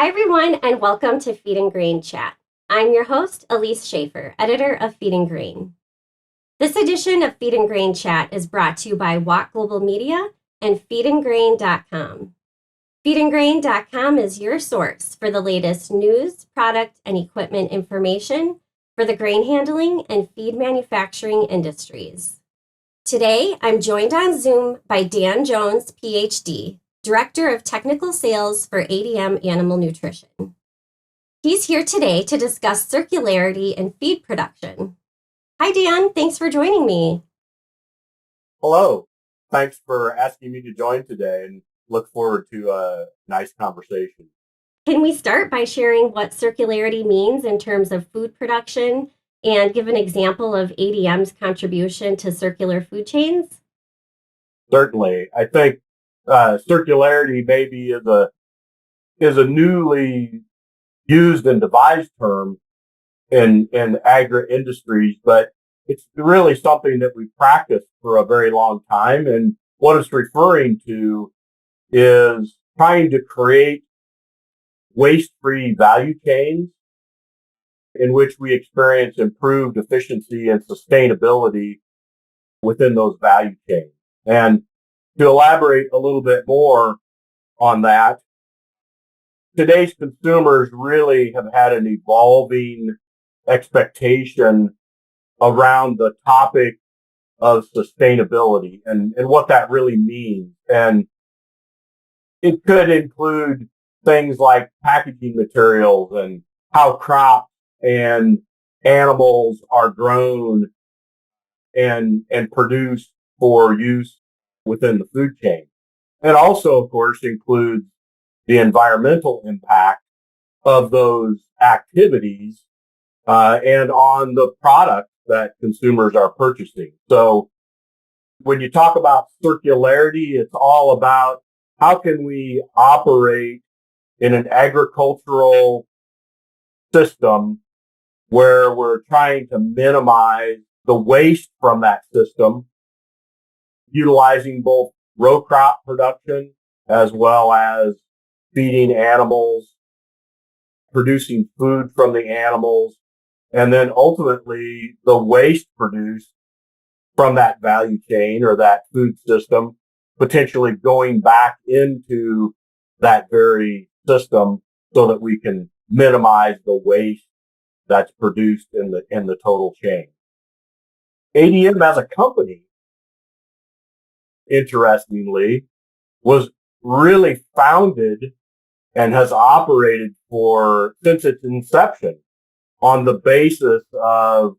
Hi, everyone, and welcome to Feed and Grain Chat. I'm your host, Elise Schaefer, editor of Feed and Grain. This edition of Feed and Grain Chat is brought to you by Watt Global Media and feedandgrain.com. Feedandgrain.com is your source for the latest news, product, and equipment information for the grain handling and feed manufacturing industries. Today, I'm joined on Zoom by Dan Jones, PhD, Director of Technical Sales for ADM Animal Nutrition. He's here today to discuss circularity in feed production. Hi, Dan. Thanks for joining me. Hello. Thanks for asking me to join today and look forward to a nice conversation. Can we start by sharing what circularity means in terms of food production and give an example of ADM's contribution to circular food chains? Certainly. I think circularity maybe is a newly used and devised term in agri industries, but it's really something that we've practiced for a very long time. And what it's referring to is trying to create waste-free value chains in which we experience improved efficiency and sustainability within those value chains. And to elaborate a little bit more on that, today's consumers really have had an evolving expectation around the topic of sustainability and what that really means. And it could include things like packaging materials and how crops and animals are grown and produced for use within the food chain. And also, of course, includes the environmental impact of those activities and on the product that consumers are purchasing. So when you talk about circularity, it's all about how can we operate in an agricultural system where we're trying to minimize the waste from that system, utilizing both row crop production as well as feeding animals, producing food from the animals, and then ultimately the waste produced from that value chain or that food system, potentially going back into that very system so that we can minimize the waste that's produced in the total chain. ADM as a company, interestingly, was really founded and has operated since its inception on the basis of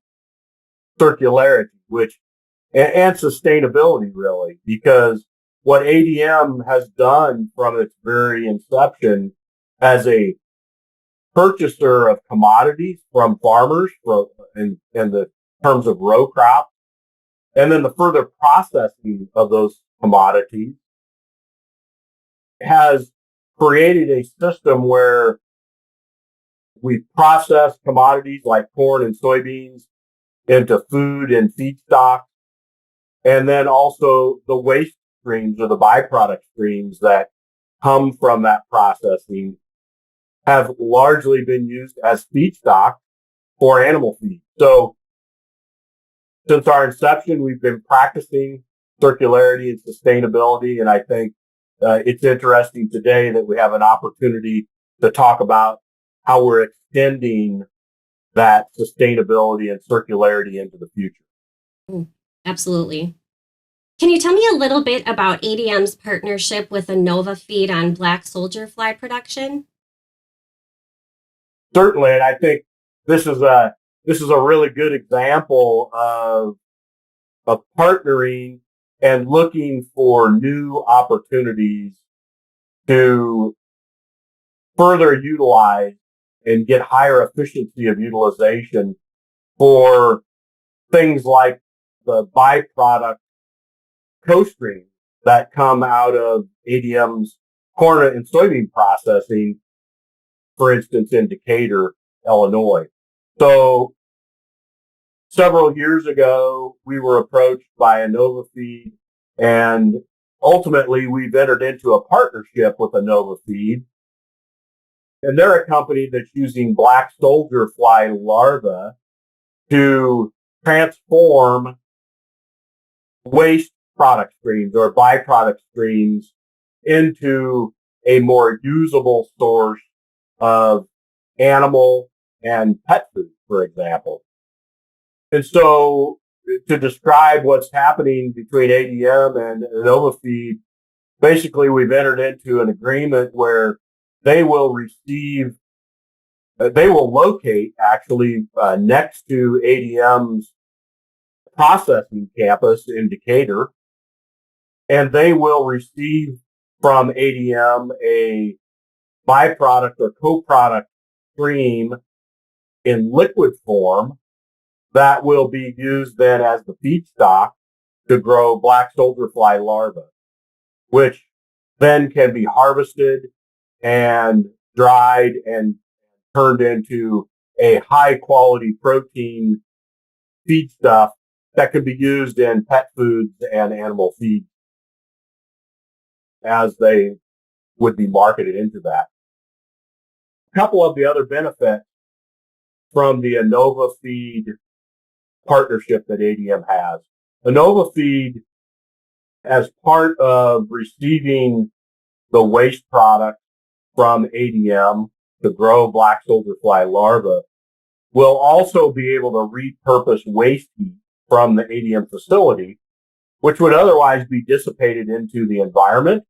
circularity, and sustainability really, because what ADM has done from its very inception as a purchaser of commodities from farmers in the terms of row crop, and then the further processing of those commodities has created a system where we process commodities like corn and soybeans into food and feedstock, and then also the waste streams or the byproduct streams that come from that processing have largely been used as feedstock for animal feed. So since our inception, we've been practicing circularity and sustainability, and I think it's interesting today that we have an opportunity to talk about how we're extending that sustainability and circularity into the future. Absolutely. Can you tell me a little bit about ADM's partnership with Innova Feed on black soldier fly production? Certainly, and I think this is a really good example of partnering and looking for new opportunities to further utilize and get higher efficiency of utilization for things like the byproduct co-streams that come out of ADM's corn and soybean processing, for instance, in Decatur, Illinois. So several years ago, we were approached by Innova Feed, and ultimately we've entered into a partnership with Innova Feed And they're a company that's using black soldier fly larvae to transform waste product streams or byproduct streams into a more usable source of animal and pet food, for example. And so to describe what's happening between ADM and InnovaFeed, basically we've entered into an agreement where they will they will locate actually next to ADM's processing campus in Decatur, and they will receive from ADM a byproduct or co-product stream in liquid form that will be used then as the feedstock to grow black soldier fly larvae, which then can be harvested and dried and turned into a high quality protein feedstuff that can be used in pet foods and animal feed as they would be marketed into that. A couple of the other benefits from the InnovaFeed partnership that ADM has. InnovaFeed, as part of receiving the waste product from ADM to grow black soldier fly larvae, will also be able to repurpose waste heat from the ADM facility, which would otherwise be dissipated into the environment.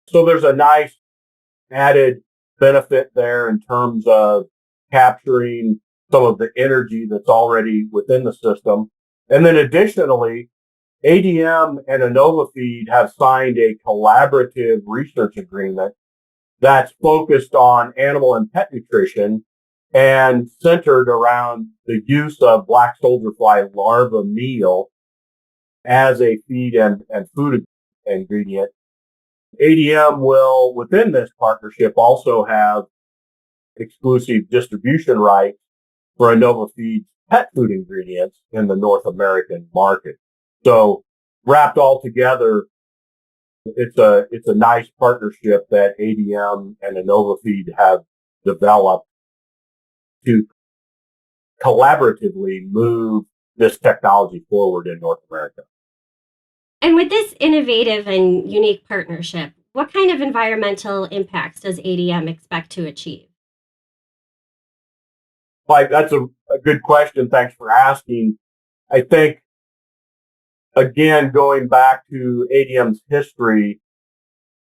So there's a nice added benefit there in terms of capturing some of the energy that's already within the system. And then additionally, ADM and InnovaFeed have signed a collaborative research agreement that's focused on animal and pet nutrition and centered around the use of black soldier fly larva meal as a feed and food ingredient. ADM will, within this partnership, also have exclusive distribution rights for InnovaFeed's pet food ingredients in the North American market. So wrapped all together, it's a nice partnership that ADM and InnovaFeed have developed to collaboratively move this technology forward in North America. And with this innovative and unique partnership, what kind of environmental impacts does ADM expect to achieve? Like, that's a good question. Thanks for asking. I think, again, going back to ADM's history,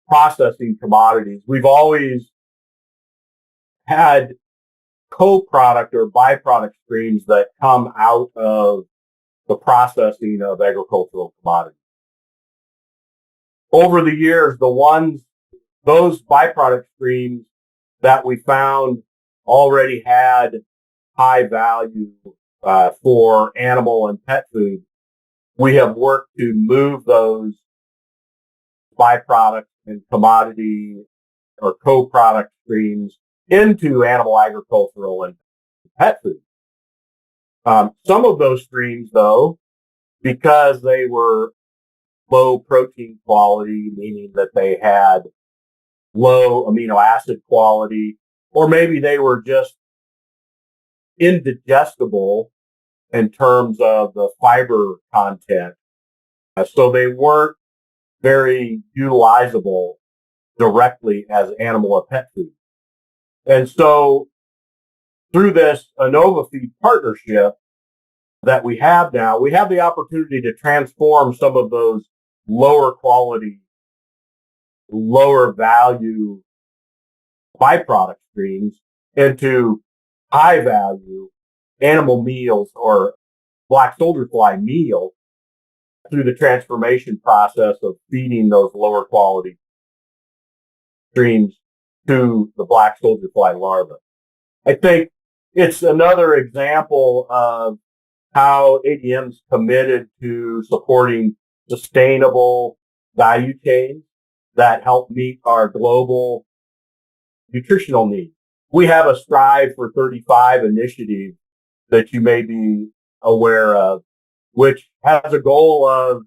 processing commodities, we've always had co-product or byproduct streams that come out of the processing of agricultural commodities. Over the years, those byproduct streams that we found already had high value for animal and pet food, we have worked to move those byproducts and commodity or co-product streams into animal agricultural and pet food. Some of those streams, though, because they were low protein quality, meaning that they had low amino acid quality, or maybe they were just indigestible in terms of the fiber content. So they weren't very utilizable directly as animal or pet food. And so through this InnovaFeed partnership that we have now, we have the opportunity to transform some of those lower quality, lower value byproduct streams into high value animal meals or black soldier fly meal through the transformation process of feeding those lower quality streams to the black soldier fly larvae. I think it's another example of how ADM's committed to supporting sustainable value chains that help meet our global nutritional needs. We have a Strive for 35 initiative that you may be aware of, which has a goal of,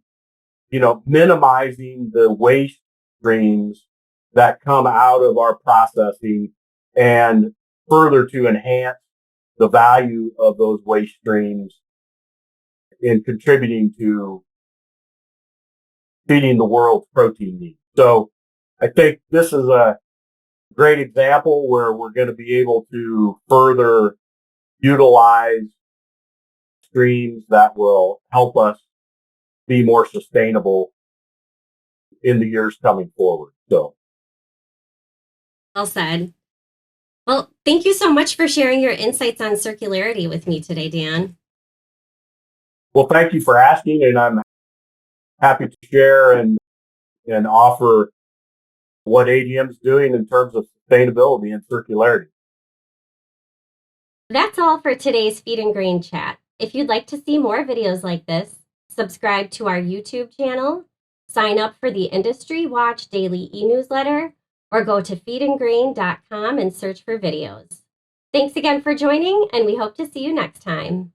minimizing the waste streams that come out of our processing and further to enhance the value of those waste streams in contributing to feeding the world's protein needs. So I think this is a great example where we're going to be able to further utilize streams that will help us be more sustainable in the years coming forward. So, Well said. Well, thank you so much for sharing your insights on circularity with me today, Dan. well, thank you for asking, and I'm happy to share and offer what ADM is doing in terms of sustainability and circularity. That's all for today's Feed and Grain Chat. If you'd like to see more videos like this, subscribe to our YouTube channel, sign up for the Industry Watch daily e-newsletter, or go to feedandgrain.com and search for videos. Thanks again for joining, and we hope to see you next time.